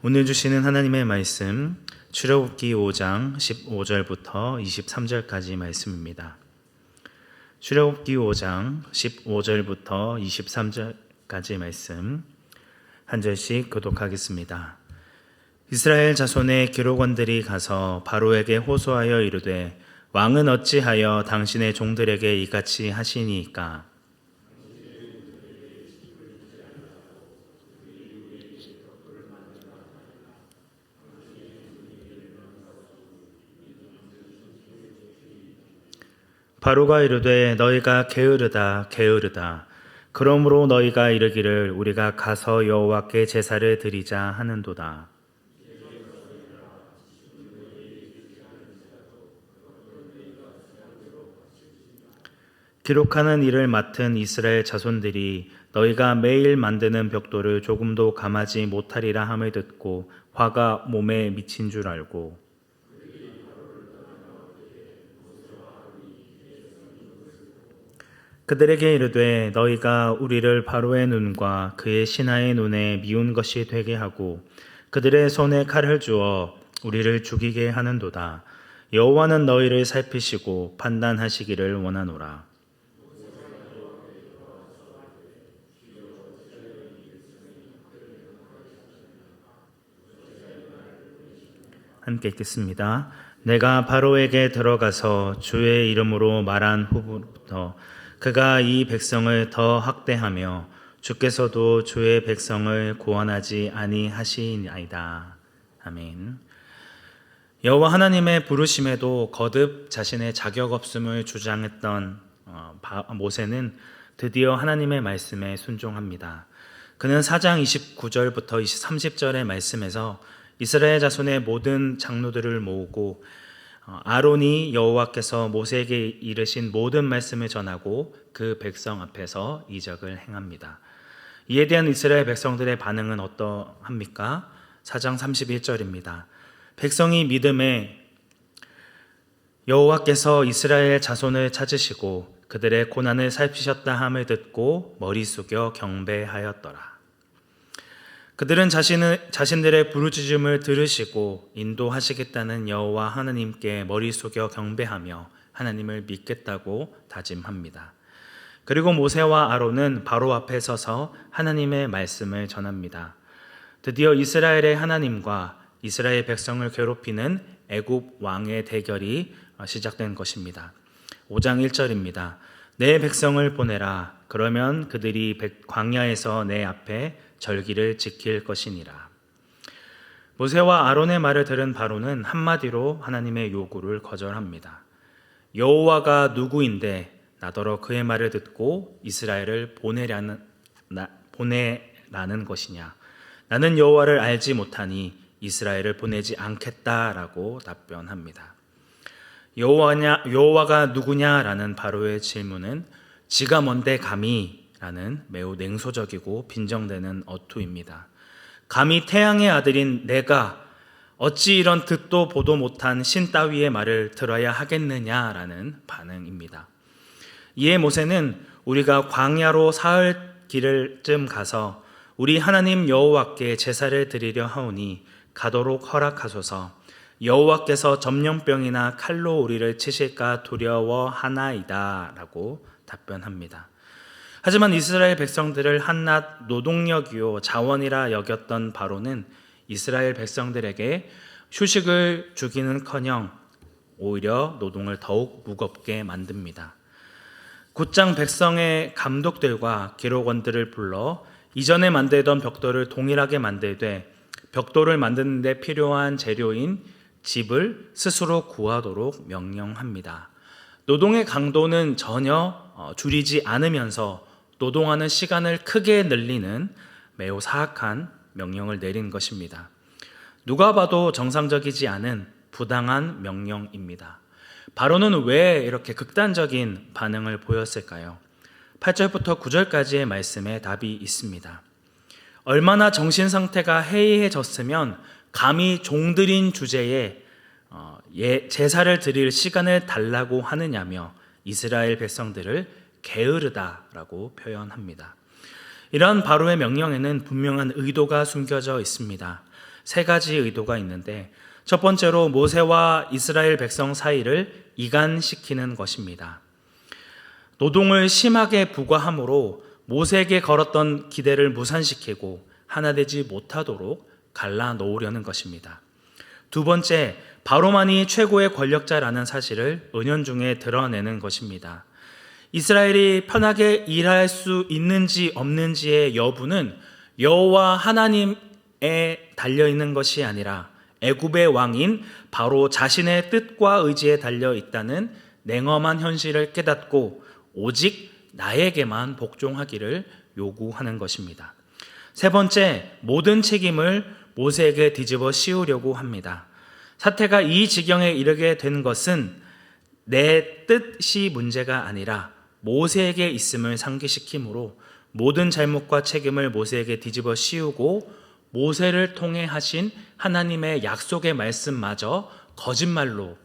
오늘 주시는 하나님의 말씀 출애굽기 5장 15절부터 23절까지 말씀입니다. 출애굽기 5장 15절부터 23절까지 말씀 한 절씩 교독하겠습니다. 이스라엘 자손의 기록원들이 가서 바로에게 호소하여 이르되 왕은 어찌하여 당신의 종들에게 이같이 하시니이까? 바로가 이르되 너희가 게으르다 게으르다. 그러므로 너희가 이르기를 우리가 가서 여호와께 제사를 드리자 하는도다. 기록하는 일을 맡은 이스라엘 자손들이 너희가 매일 만드는 벽돌을 조금도 감하지 못하리라 함을 듣고 화가 몸에 미친 줄 알고 그들에게 이르되 너희가 우리를 바로의 눈과 그의 신하의 눈에 미운 것이 되게 하고 그들의 손에 칼을 주어 우리를 죽이게 하는도다. 여호와는 너희를 살피시고 판단하시기를 원하노라. 함께 읽겠습니다. 내가 바로에게 들어가서 주의 이름으로 말한 후부터 그가 이 백성을 더 학대하며 주께서도 주의 백성을 구원하지 아니하시나이다. 아멘. 여호와 하나님의 부르심에도 거듭 자신의 자격 없음을 주장했던 모세는 드디어 하나님의 말씀에 순종합니다. 그는 4장 29절부터 30절의 말씀에서 이스라엘 자손의 모든 장로들을 모으고 아론이 여호와께서 모세에게 이르신 모든 말씀을 전하고 그 백성 앞에서 이적을 행합니다. 이에 대한 이스라엘 백성들의 반응은 어떠합니까? 4장 31절입니다. 백성이 믿음에 여호와께서 이스라엘 자손을 찾으시고 그들의 고난을 살피셨다 함을 듣고 머리 숙여 경배하였더라. 그들은 자신들의 부르짖음을 들으시고 인도하시겠다는 여호와 하나님께 머리 숙여 경배하며 하나님을 믿겠다고 다짐합니다. 그리고 모세와 아론은 바로 앞에 서서 하나님의 말씀을 전합니다. 드디어 이스라엘의 하나님과 이스라엘 백성을 괴롭히는 애굽 왕의 대결이 시작된 것입니다. 5장 1절입니다. 내 백성을 보내라. 그러면 그들이 광야에서 내 앞에 절기를 지킬 것이니라. 모세와 아론의 말을 들은 바로는 한마디로 하나님의 요구를 거절합니다. 여호와가 누구인데 나더러 그의 말을 듣고 이스라엘을 보내라는 것이냐? 나는 여호와를 알지 못하니 이스라엘을 보내지 않겠다라고 답변합니다. 여호와가 누구냐라는 바로의 질문은 지가 뭔데 감히 라는 매우 냉소적이고 빈정되는 어투입니다. 감히 태양의 아들인 내가 어찌 이런 듣도 보도 못한 신 따위의 말을 들어야 하겠느냐라는 반응입니다. 이에 모세는 우리가 광야로 사흘 길을쯤 가서 우리 하나님 여호와께 제사를 드리려 하오니 가도록 허락하소서. 여호와께서 점령병이나 칼로 우리를 치실까 두려워하나이다 라고 답변합니다. 하지만 이스라엘 백성들을 한낱 노동력이요 자원이라 여겼던 바로는 이스라엘 백성들에게 휴식을 주기는커녕 오히려 노동을 더욱 무겁게 만듭니다. 곧장 백성의 감독들과 기록원들을 불러 이전에 만들던 벽돌을 동일하게 만들되 벽돌을 만드는 데 필요한 재료인 집을 스스로 구하도록 명령합니다. 노동의 강도는 전혀 줄이지 않으면서 노동하는 시간을 크게 늘리는 매우 사악한 명령을 내린 것입니다. 누가 봐도 정상적이지 않은 부당한 명령입니다. 바로는 왜 이렇게 극단적인 반응을 보였을까요? 8절부터 9절까지의 말씀에 답이 있습니다. 얼마나 정신 상태가 해이해졌으면 감히 종들인 주제에 제사를 드릴 시간을 달라고 하느냐며 이스라엘 백성들을 게으르다라고 표현합니다. 이러한 바로의 명령에는 분명한 의도가 숨겨져 있습니다. 세 가지 의도가 있는데, 첫 번째로 모세와 이스라엘 백성 사이를 이간시키는 것입니다. 노동을 심하게 부과함으로 모세에게 걸었던 기대를 무산시키고 하나 되지 못하도록 갈라놓으려는 것입니다. 두 번째, 바로만이 최고의 권력자라는 사실을 은연중에 드러내는 것입니다. 이스라엘이 편하게 일할 수 있는지 없는지의 여부는 여호와 하나님에 달려있는 것이 아니라 애굽의 왕인 바로 자신의 뜻과 의지에 달려있다는 냉엄한 현실을 깨닫고 오직 나에게만 복종하기를 요구하는 것입니다. 세 번째, 모든 책임을 모세에게 뒤집어 씌우려고 합니다. 사태가 이 지경에 이르게 된 것은 내 뜻이 문제가 아니라 모세에게 있음을 상기시키므로 모든 잘못과 책임을 모세에게 뒤집어 씌우고 모세를 통해 하신 하나님의 약속의 말씀마저 거짓말로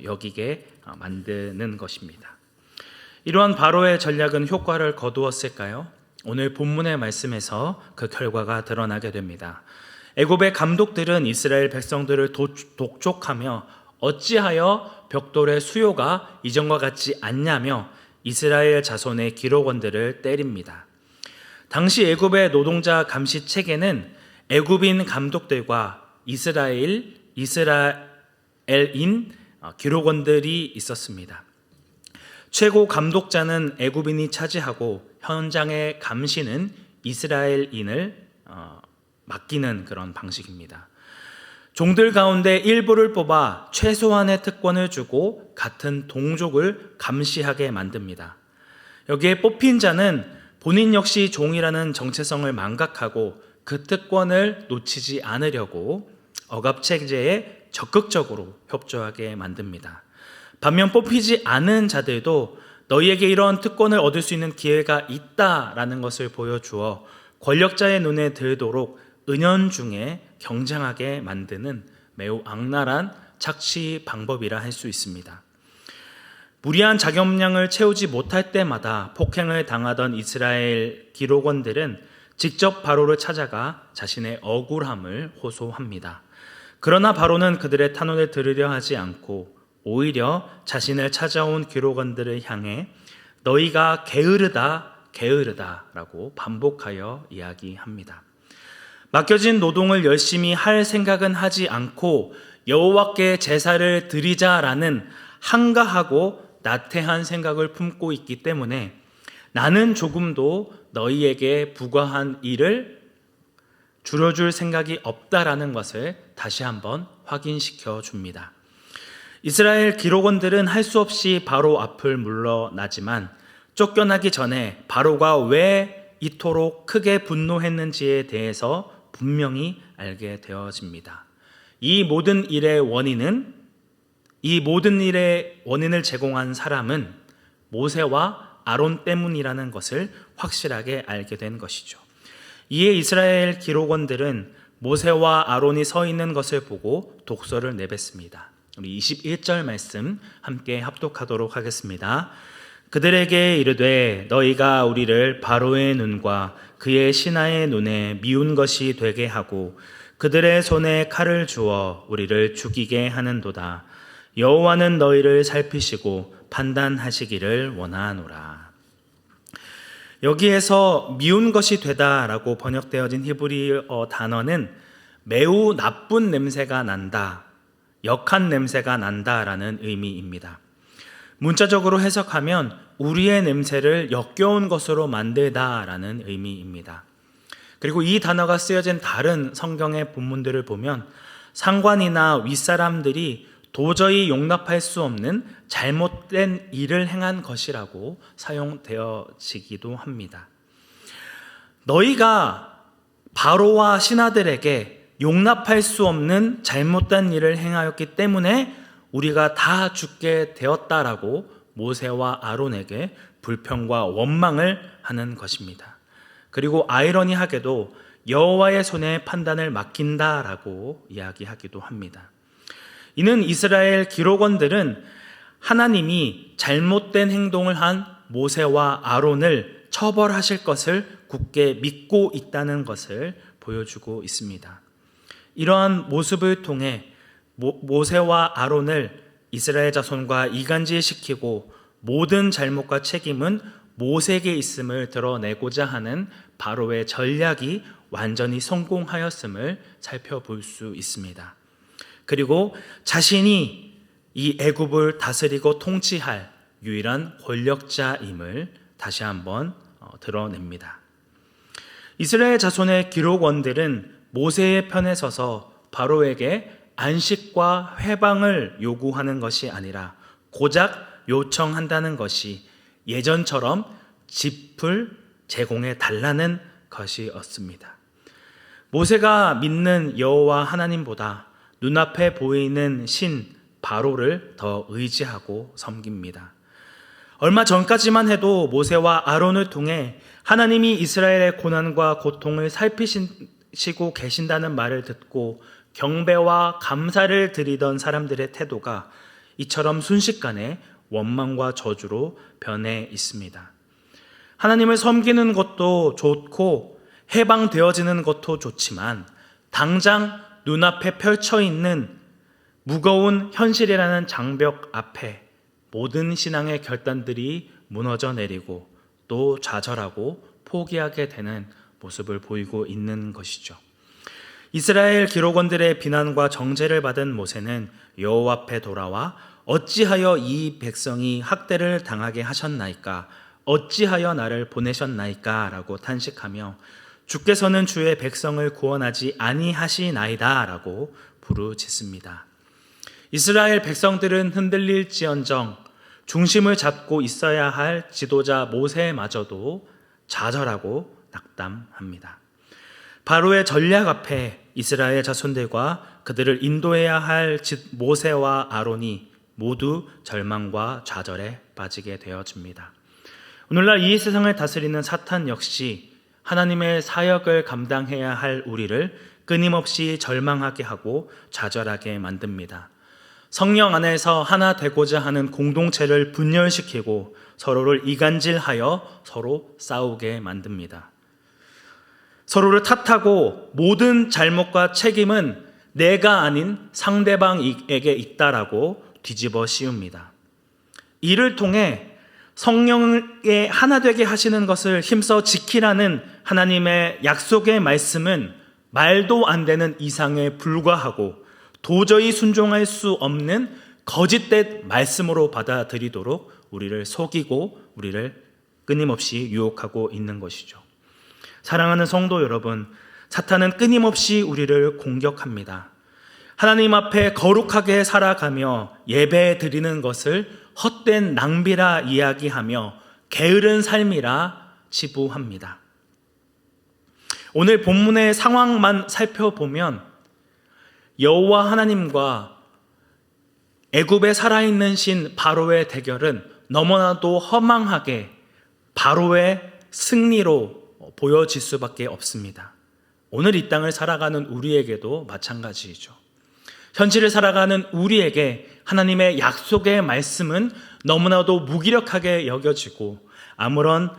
여기게 만드는 것입니다. 이러한 바로의 전략은 효과를 거두었을까요? 오늘 본문의 말씀에서 그 결과가 드러나게 됩니다. 애굽의 감독들은 이스라엘 백성들을 독촉하며 어찌하여 벽돌의 수요가 이전과 같지 않냐며 이스라엘 자손의 기록원들을 때립니다. 당시 애굽의 노동자 감시 체계는 애굽인 감독들과 이스라엘인 기록원들이 있었습니다. 최고 감독자는 애굽인이 차지하고 현장의 감시는 이스라엘인을 맡기는 그런 방식입니다. 종들 가운데 일부를 뽑아 최소한의 특권을 주고 같은 동족을 감시하게 만듭니다. 여기에 뽑힌 자는 본인 역시 종이라는 정체성을 망각하고 그 특권을 놓치지 않으려고 억압체제에 적극적으로 협조하게 만듭니다. 반면 뽑히지 않은 자들도 너희에게 이런 특권을 얻을 수 있는 기회가 있다라는 것을 보여주어 권력자의 눈에 들도록 은연중에 경쟁하게 만드는 매우 악랄한 착취 방법이라 할 수 있습니다. 무리한 자격량을 채우지 못할 때마다 폭행을 당하던 이스라엘 기록원들은 직접 바로를 찾아가 자신의 억울함을 호소합니다. 그러나 바로는 그들의 탄원을 들으려 하지 않고 오히려 자신을 찾아온 기록원들을 향해 너희가 게으르다 라고 반복하여 이야기합니다. 맡겨진 노동을 열심히 할 생각은 하지 않고 여호와께 제사를 드리자라는 한가하고 나태한 생각을 품고 있기 때문에 나는 조금도 너희에게 부과한 일을 줄여줄 생각이 없다라는 것을 다시 한번 확인시켜 줍니다. 이스라엘 기록원들은 할 수 없이 바로 앞을 물러나지만 쫓겨나기 전에 바로가 왜 이토록 크게 분노했는지에 대해서 분명히 알게 되어집니다. 이 모든 일의 원인을 제공한 사람은 모세와 아론 때문이라는 것을 확실하게 알게 된 것이죠. 이에 이스라엘 기록원들은 모세와 아론이 서 있는 것을 보고 독서를 내뱉습니다. 우리 21절 말씀 함께 합독하도록 하겠습니다. 그들에게 이르되 너희가 우리를 바로의 눈과 그의 신하의 눈에 미운 것이 되게 하고 그들의 손에 칼을 주어 우리를 죽이게 하는도다. 여호와는 너희를 살피시고 판단하시기를 원하노라. 여기에서 미운 것이 되다라고 번역되어진 히브리어 단어는 매우 나쁜 냄새가 난다, 역한 냄새가 난다라는 의미입니다. 문자적으로 해석하면 우리의 냄새를 역겨운 것으로 만들다라는 의미입니다. 그리고 이 단어가 쓰여진 다른 성경의 본문들을 보면 상관이나 윗사람들이 도저히 용납할 수 없는 잘못된 일을 행한 것이라고 사용되어지기도 합니다. 너희가 바로와 신하들에게 용납할 수 없는 잘못된 일을 행하였기 때문에 우리가 다 죽게 되었다라고 모세와 아론에게 불평과 원망을 하는 것입니다. 그리고 아이러니하게도 여호와의 손에 판단을 맡긴다라고 이야기하기도 합니다. 이는 이스라엘 기록원들은 하나님이 잘못된 행동을 한 모세와 아론을 처벌하실 것을 굳게 믿고 있다는 것을 보여주고 있습니다. 이러한 모습을 통해 모세와 아론을 이스라엘 자손과 이간질시키고 모든 잘못과 책임은 모세에게 있음을 드러내고자 하는 바로의 전략이 완전히 성공하였음을 살펴볼 수 있습니다. 그리고 자신이 이 애굽을 다스리고 통치할 유일한 권력자임을 다시 한번 드러냅니다. 이스라엘 자손의 기록원들은 모세의 편에 서서 바로에게 안식과 회방을 요구하는 것이 아니라 고작 요청한다는 것이 예전처럼 짚을 제공해 달라는 것이었습니다. 모세가 믿는 여호와 하나님보다 눈앞에 보이는 신 바로를 더 의지하고 섬깁니다. 얼마 전까지만 해도 모세와 아론을 통해 하나님이 이스라엘의 고난과 고통을 살피시고 계신다는 말을 듣고 경배와 감사를 드리던 사람들의 태도가 이처럼 순식간에 원망과 저주로 변해 있습니다. 하나님을 섬기는 것도 좋고 해방되어지는 것도 좋지만 당장 눈앞에 펼쳐 있는 무거운 현실이라는 장벽 앞에 모든 신앙의 결단들이 무너져 내리고 또 좌절하고 포기하게 되는 모습을 보이고 있는 것이죠. 이스라엘 기록원들의 비난과 정죄를 받은 모세는 여호와 앞에 돌아와 어찌하여 이 백성이 학대를 당하게 하셨나이까? 어찌하여 나를 보내셨나이까? 라고 탄식하며 주께서는 주의 백성을 구원하지 아니하시나이다 라고 부르짖습니다. 이스라엘 백성들은 흔들릴지언정 중심을 잡고 있어야 할 지도자 모세마저도 좌절하고 낙담합니다. 바로의 전략 앞에 이스라엘 자손들과 그들을 인도해야 할 모세와 아론이 모두 절망과 좌절에 빠지게 되어집니다. 오늘날 이 세상을 다스리는 사탄 역시 하나님의 사역을 감당해야 할 우리를 끊임없이 절망하게 하고 좌절하게 만듭니다. 성령 안에서 하나 되고자 하는 공동체를 분열시키고 서로를 이간질하여 서로 싸우게 만듭니다. 서로를 탓하고 모든 잘못과 책임은 내가 아닌 상대방에게 있다라고 뒤집어 씌웁니다. 이를 통해 성령에 하나 되게 하시는 것을 힘써 지키라는 하나님의 약속의 말씀은 말도 안 되는 이상에 불과하고 도저히 순종할 수 없는 거짓된 말씀으로 받아들이도록 우리를 속이고 우리를 끊임없이 유혹하고 있는 것이죠. 사랑하는 성도 여러분, 사탄은 끊임없이 우리를 공격합니다. 하나님 앞에 거룩하게 살아가며 예배 드리는 것을 헛된 낭비라 이야기하며 게으른 삶이라 치부합니다. 오늘 본문의 상황만 살펴보면 여호와 하나님과 애굽에 살아있는 신 바로의 대결은 너무나도 허망하게 바로의 승리로 보여질 수밖에 없습니다. 오늘 이 땅을 살아가는 우리에게도 마찬가지이죠. 현실을 살아가는 우리에게 하나님의 약속의 말씀은 너무나도 무기력하게 여겨지고 아무런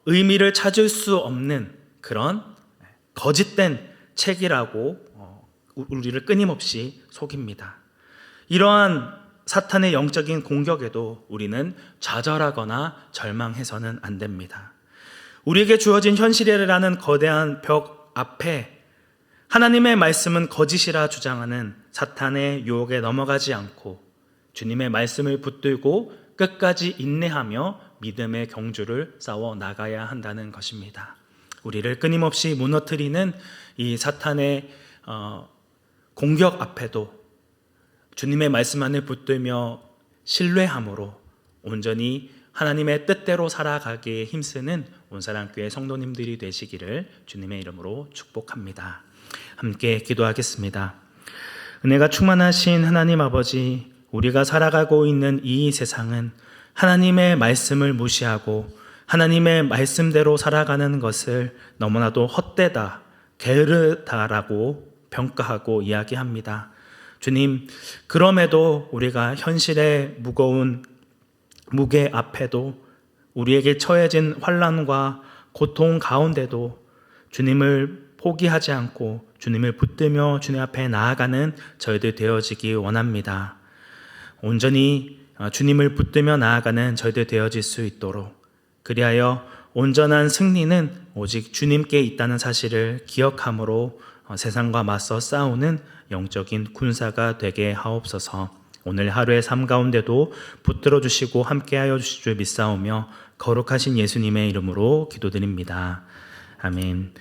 의미를 찾을 수 없는 그런 거짓된 책이라고 우리를 끊임없이 속입니다. 이러한 사탄의 영적인 공격에도 우리는 좌절하거나 절망해서는 안 됩니다. 우리에게 주어진 현실이라는 거대한 벽 앞에 하나님의 말씀은 거짓이라 주장하는 사탄의 유혹에 넘어가지 않고 주님의 말씀을 붙들고 끝까지 인내하며 믿음의 경주를 싸워 나가야 한다는 것입니다. 우리를 끊임없이 무너뜨리는 이 사탄의 공격 앞에도 주님의 말씀 안에 붙들며 신뢰함으로 온전히 하나님의 뜻대로 살아가기에 힘쓰는 온사랑교회 성도님들이 되시기를 주님의 이름으로 축복합니다. 함께 기도하겠습니다. 은혜가 충만하신 하나님 아버지, 우리가 살아가고 있는 이 세상은 하나님의 말씀을 무시하고 하나님의 말씀대로 살아가는 것을 너무나도 헛되다, 게으르다라고 평가하고 이야기합니다. 주님, 그럼에도 우리가 현실의 무거운 무게 앞에도 우리에게 처해진 환난과 고통 가운데도 주님을 포기하지 않고 주님을 붙들며 주님 앞에 나아가는 저희들 되어지기 원합니다. 온전히 주님을 붙들며 나아가는 저희들 되어질 수 있도록, 그리하여 온전한 승리는 오직 주님께 있다는 사실을 기억함으로 세상과 맞서 싸우는 영적인 군사가 되게 하옵소서. 오늘 하루의 삶 가운데도 붙들어 주시고 함께하여 주실 줄 믿사오며 거룩하신 예수님의 이름으로 기도드립니다. 아멘.